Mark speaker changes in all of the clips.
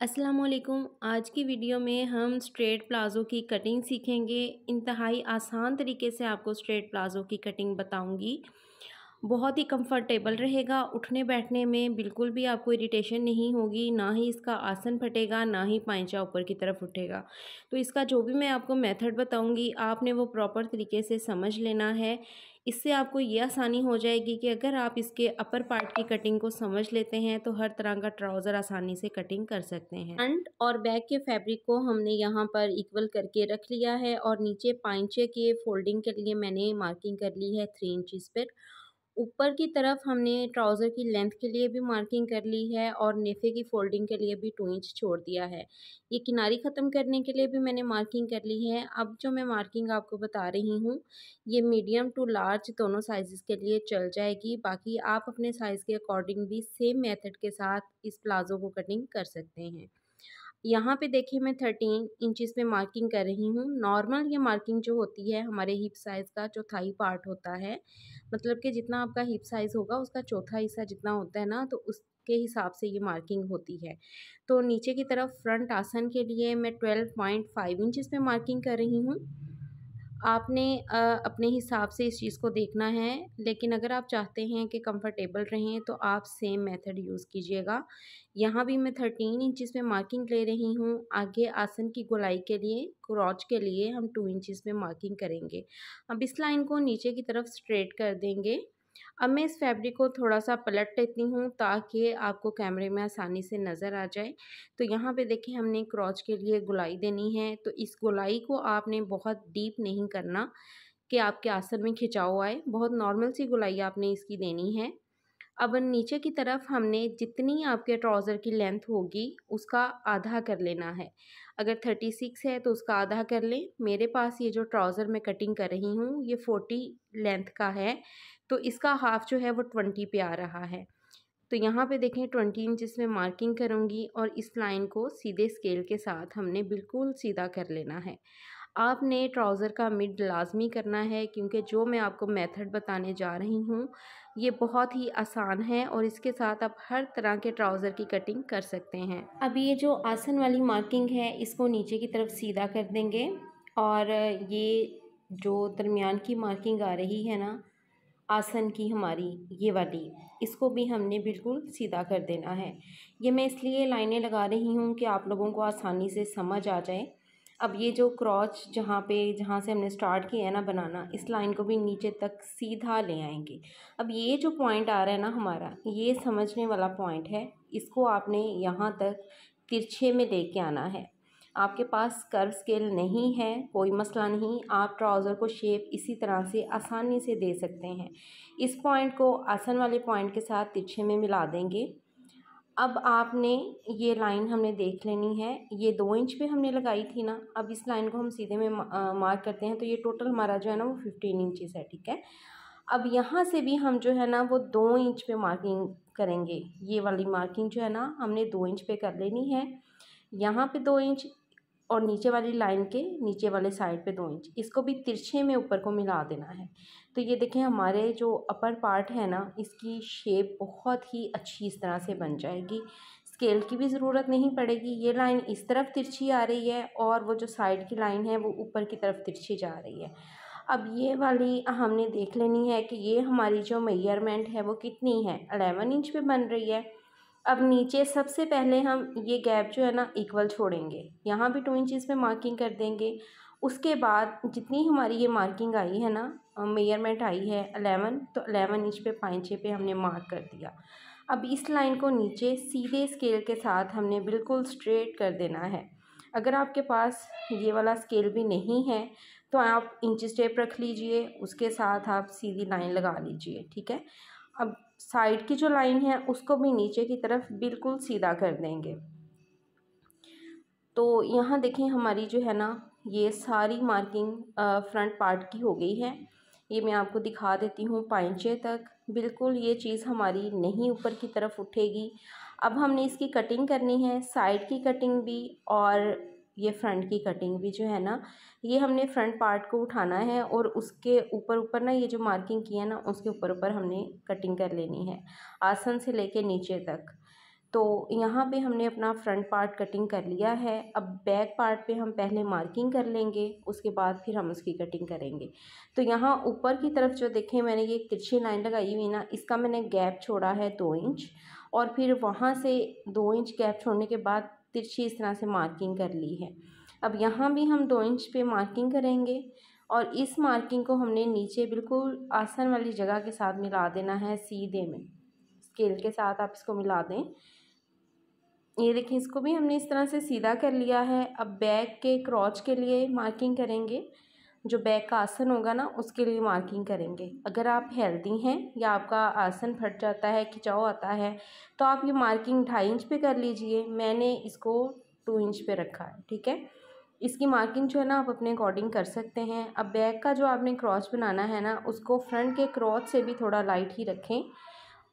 Speaker 1: अस्सलामुअलैकुम। आज की वीडियो में हम स्ट्रेट प्लाज़ो की कटिंग सीखेंगे। इंतहाई आसान तरीके से आपको स्ट्रेट प्लाज़ो की कटिंग बताऊंगी। बहुत ही कंफर्टेबल रहेगा, उठने बैठने में बिल्कुल भी आपको इरिटेशन नहीं होगी, ना ही इसका आसन फटेगा, ना ही पाइंचा ऊपर की तरफ उठेगा। तो इसका जो भी मैं आपको मेथड बताऊंगी आपने वो प्रॉपर तरीके से समझ लेना है। इससे आपको ये आसानी हो जाएगी कि अगर आप इसके अपर पार्ट की कटिंग को समझ लेते हैं तो हर तरह का ट्राउज़र आसानी से कटिंग कर सकते हैं। फ्रंट और बैक के फैब्रिक को हमने यहाँ पर इक्वल करके रख लिया है और नीचे पाइंचे के फोल्डिंग के लिए मैंने मार्किंग कर ली है 3 इंचज़ पर। ऊपर की तरफ हमने ट्राउज़र की लेंथ के लिए भी मार्किंग कर ली है और नेफे की फोल्डिंग के लिए भी 2 इंच छोड़ दिया है। ये किनारी ख़त्म करने के लिए भी मैंने मार्किंग कर ली है। अब जो मैं मार्किंग आपको बता रही हूँ ये मीडियम टू लार्ज दोनों साइज़ के लिए चल जाएगी। बाकी आप अपने साइज़ के अकॉर्डिंग भी सेम मेथड के साथ इस प्लाज़ो को कटिंग कर सकते हैं। यहाँ पे देखिए मैं 13 इंचज़ पे मार्किंग कर रही हूँ। नॉर्मल ये मार्किंग जो होती है हमारे हिप साइज़ का जो थाई पार्ट होता है, मतलब कि जितना आपका हिप साइज़ होगा उसका चौथा हिस्सा जितना होता है ना, तो उसके हिसाब से ये मार्किंग होती है। तो नीचे की तरफ फ्रंट आसन के लिए मैं 12.5 इंचज़ पे मार्किंग कर रही हूँ। आपने अपने हिसाब से इस चीज़ को देखना है, लेकिन अगर आप चाहते हैं कि कंफर्टेबल रहें तो आप सेम मेथड यूज़ कीजिएगा। यहाँ भी मैं 13 इंचज़ में मार्किंग ले रही हूँ। आगे आसन की गोलाई के लिए, क्रोच के लिए हम 2 इंचज़ में मार्किंग करेंगे। अब इस लाइन को नीचे की तरफ स्ट्रेट कर देंगे। अब मैं इस फैब्रिक को थोड़ा-सा पलट लेती हूँ ताकि आपको कैमरे में आसानी से नज़र आ जाए। तो यहाँ पे देखिए हमने क्रोच के लिए गोलाई देनी है, तो इस गोलाई को आपने बहुत डीप नहीं करना कि आपके आसन में खिंचाव आए, बहुत नॉर्मल सी गोलाई आपने इसकी देनी है। अब नीचे की तरफ हमने जितनी आपके ट्राउज़र की लेंथ होगी उसका आधा कर लेना है। अगर 36 है तो उसका आधा कर लें। मेरे पास ये जो ट्राउज़र मैं कटिंग कर रही हूँ ये 40 लेंथ का है, तो इसका हाफ़ जो है वो 20 पे आ रहा है। तो यहाँ पे देखें 20 इंचज़ में मार्किंग करूँगी और इस लाइन को सीधे स्केल के साथ हमने बिल्कुल सीधा कर लेना है। आपने ट्राउज़र का मिड लाज़मी करना है क्योंकि जो मैं आपको मेथड बताने जा रही हूँ ये बहुत ही आसान है और इसके साथ आप हर तरह के ट्राउज़र की कटिंग कर सकते हैं। अब ये जो आसन वाली मार्किंग है इसको नीचे की तरफ सीधा कर देंगे और ये जो दरमियान की मार्किंग आ रही है ना आसन की हमारी, ये वाली, इसको भी हमने बिल्कुल सीधा कर देना है। ये मैं इसलिए लाइनें लगा रही हूँ कि आप लोगों को आसानी से समझ आ जाए। अब ये जो क्रोच जहाँ से हमने स्टार्ट किया है ना बनाना, इस लाइन को भी नीचे तक सीधा ले आएंगे। अब ये जो पॉइंट आ रहा है ना हमारा, ये समझने वाला पॉइंट है। इसको आपने यहाँ तक तिरछे में लेके आना है। आपके पास कर्व स्केल नहीं है, कोई मसला नहीं, आप ट्राउज़र को शेप इसी तरह से आसानी से दे सकते हैं। इस पॉइंट को आसन वाले पॉइंट के साथ तिरछे में मिला देंगे। अब आपने ये लाइन हमने देख लेनी है, ये 2 इंच पे हमने लगाई थी ना, अब इस लाइन को हम सीधे में मार्क करते हैं तो ये टोटल हमारा जो है ना वो 15 इंचज़ है, ठीक है। अब यहाँ से भी हम जो है ना वो 2 इंच पे मार्किंग करेंगे। ये वाली मार्किंग जो है ना हमने 2 इंच पे कर लेनी है। यहाँ पे 2 इंच और नीचे वाली लाइन के नीचे वाले साइड पे 2 इंच, इसको भी तिरछे में ऊपर को मिला देना है। तो ये देखें हमारे जो अपर पार्ट है ना इसकी शेप बहुत ही अच्छी इस तरह से बन जाएगी। स्केल की भी ज़रूरत नहीं पड़ेगी। ये लाइन इस तरफ तिरछी आ रही है और वो जो साइड की लाइन है वो ऊपर की तरफ तिरछी जा रही है। अब ये वाली हमने देख लेनी है कि ये हमारी जो मेजरमेंट है वो कितनी है, 11 इंच पे बन रही है। अब नीचे सबसे पहले हम ये गैप जो है ना इक्वल छोड़ेंगे, यहाँ भी 2 इंचज़ पे मार्किंग कर देंगे। उसके बाद जितनी हमारी ये मार्किंग आई है ना, मेजरमेंट आई है 11, तो 11 इंच पे पाइंचे पे हमने मार्क कर दिया। अब इस लाइन को नीचे सीधे स्केल के साथ हमने बिल्कुल स्ट्रेट कर देना है। अगर आपके पास ये वाला स्केल भी नहीं है तो आप इंच टेप रख लीजिए, उसके साथ आप सीधी लाइन लगा लीजिए, ठीक है। अब साइड की जो लाइन है उसको भी नीचे की तरफ बिल्कुल सीधा कर देंगे। तो यहाँ देखें हमारी जो है ना ये सारी मार्किंग फ्रंट पार्ट की हो गई है। ये मैं आपको दिखा देती हूँ पाइंचे तक, बिल्कुल ये चीज़ हमारी नहीं ऊपर की तरफ उठेगी। अब हमने इसकी कटिंग करनी है, साइड की कटिंग भी और ये फ्रंट की कटिंग भी जो है ना, ये हमने फ्रंट पार्ट को उठाना है और उसके ऊपर ऊपर ना ये जो मार्किंग की है ना उसके ऊपर ऊपर हमने कटिंग कर लेनी है, आसन से लेके नीचे तक। तो यहाँ पे हमने अपना फ्रंट पार्ट कटिंग कर लिया है। अब बैक पार्ट पे हम पहले मार्किंग कर लेंगे, उसके बाद फिर हम उसकी कटिंग करेंगे। तो यहाँ ऊपर की तरफ जो देखें मैंने ये तिरछी लाइन लगाई हुई ना, इसका मैंने गैप छोड़ा है 2 इंच, और फिर वहाँ से 2 इंच गैप छोड़ने के बाद तिरछी इस तरह से मार्किंग कर ली है। अब यहाँ भी हम 2 इंच पे मार्किंग करेंगे और इस मार्किंग को हमने नीचे बिल्कुल आसन वाली जगह के साथ मिला देना है, सीधे में स्केल के साथ आप इसको मिला दें। ये देखिए, इसको भी हमने इस तरह से सीधा कर लिया है। अब बैक के क्रॉच के लिए मार्किंग करेंगे, जो बैक का आसन होगा ना उसके लिए मार्किंग करेंगे। अगर आप हेल्दी हैं या आपका आसन फट जाता है, खिंचाव आता है, तो आप ये मार्किंग 2.5 इंच पे कर लीजिए। मैंने इसको 2 इंच पे रखा है, ठीक है। इसकी मार्किंग जो है ना आप अपने अकॉर्डिंग कर सकते हैं। अब बैक का जो आपने क्रॉच बनाना है ना, उसको फ्रंट के क्रॉच से भी थोड़ा लाइट ही रखें,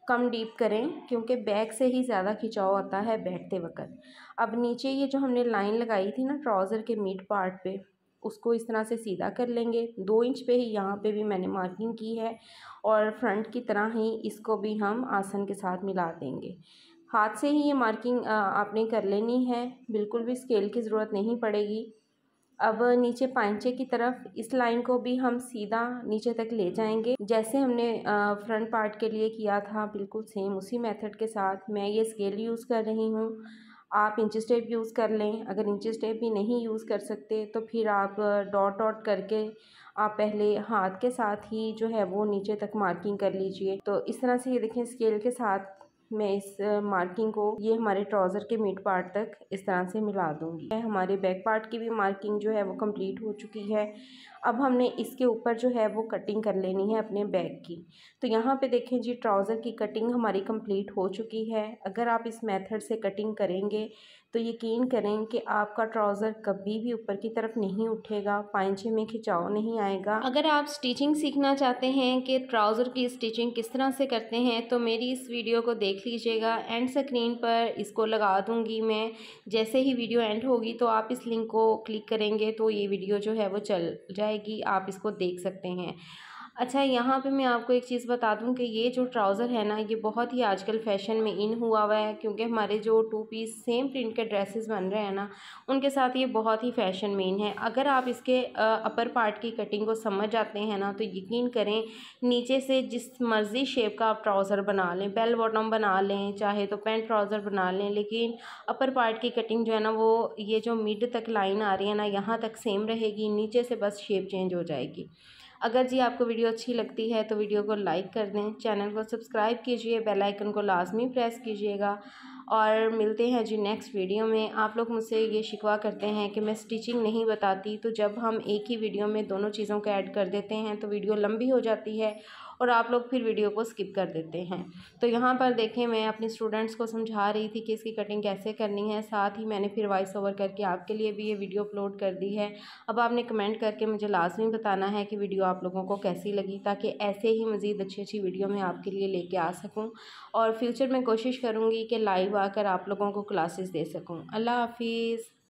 Speaker 1: कम डीप करें, क्योंकि बैक से ही ज़्यादा खिंचाव आता है बैठते वक्त। अब नीचे ये जो हमने लाइन लगाई थी ना ट्राउज़र के मिड पार्ट पे, उसको इस तरह से सीधा कर लेंगे। 2 इंच पे ही यहाँ पे भी मैंने मार्किंग की है और फ्रंट की तरह ही इसको भी हम आसन के साथ मिला देंगे। हाथ से ही ये मार्किंग आपने कर लेनी है, बिल्कुल भी स्केल की ज़रूरत नहीं पड़ेगी। अब नीचे पांचे की तरफ इस लाइन को भी हम सीधा नीचे तक ले जाएंगे, जैसे हमने फ्रंट पार्ट के लिए किया था, बिल्कुल सेम उसी मेथड के साथ। मैं ये स्केल यूज़ कर रही हूँ, आप इंचेस टेप यूज़ कर लें। अगर इंचेस टेप भी नहीं यूज़ कर सकते तो फिर आप डॉट डॉट करके आप पहले हाथ के साथ ही जो है वो नीचे तक मार्किंग कर लीजिए। तो इस तरह से ये देखें, स्केल के साथ मैं इस मार्किंग को ये हमारे ट्राउज़र के मिड पार्ट तक इस तरह से मिला दूंगी। हमारे बैक पार्ट की भी मार्किंग जो है वो कंप्लीट हो चुकी है। अब हमने इसके ऊपर जो है वो कटिंग कर लेनी है अपने बैक की। तो यहाँ पे देखें जी, ट्राउज़र की कटिंग हमारी कंप्लीट हो चुकी है। अगर आप इस मेथड से कटिंग करेंगे तो यकीन करें कि आपका ट्राउज़र कभी भी ऊपर की तरफ नहीं उठेगा, पांचे में खिंचाव नहीं आएगा। अगर आप स्टिचिंग सीखना चाहते हैं कि ट्राउज़र की स्टिचिंग किस तरह से करते हैं, तो मेरी इस वीडियो को देख लीजिएगा। एंड स्क्रीन पर इसको लगा दूंगी मैं। जैसे ही वीडियो एंड होगी तो आप इस लिंक को क्लिक करेंगे तो ये वीडियो जो है वो चल जाएगी, आप इसको देख सकते हैं। अच्छा, यहाँ पे मैं आपको एक चीज़ बता दूँ कि ये जो ट्राउज़र है ना, ये बहुत ही आजकल फ़ैशन में इन हुआ हुआ है, क्योंकि हमारे जो 2 पीस सेम प्रिंट के ड्रेसेस बन रहे हैं ना, उनके साथ ये बहुत ही फ़ैशन में इन है। अगर आप इसके अपर पार्ट की कटिंग को समझ जाते हैं ना, तो यकीन करें नीचे से जिस मर्ज़ी शेप का आप ट्राउज़र बना लें, बेल बॉटम बना लें, चाहे तो पैंट ट्राउज़र बना लें, लेकिन अपर पार्ट की कटिंग जो है ना वो ये जो मिड तक लाइन आ रही है ना, यहाँ तक सेम रहेगी, नीचे से बस शेप चेंज हो जाएगी। अगर जी आपको वीडियो अच्छी लगती है तो वीडियो को लाइक कर दें, चैनल को सब्सक्राइब कीजिए, बेल आइकन को लाजमी प्रेस कीजिएगा। और मिलते हैं जी नेक्स्ट वीडियो में। आप लोग मुझसे ये शिकवा करते हैं कि मैं स्टिचिंग नहीं बताती, तो जब हम एक ही वीडियो में दोनों चीज़ों को ऐड कर देते हैं तो वीडियो लंबी हो जाती है और आप लोग फिर वीडियो को स्किप कर देते हैं। तो यहाँ पर देखें, मैं अपने स्टूडेंट्स को समझा रही थी कि इसकी कटिंग कैसे करनी है, साथ ही मैंने फिर वॉइस ओवर करके आपके लिए भी ये वीडियो अपलोड कर दी है। अब आपने कमेंट करके मुझे लाजमी बताना है कि वीडियो आप लोगों को कैसी लगी, ताकि ऐसे ही मज़ीद अच्छी अच्छी वीडियो मैं आपके लिए लेके आ सकूँ और फ्यूचर में कोशिश करूँगी कि लाइव आकर आप लोगों को क्लासेस दे सकूँ। अल्लाह हाफिज़।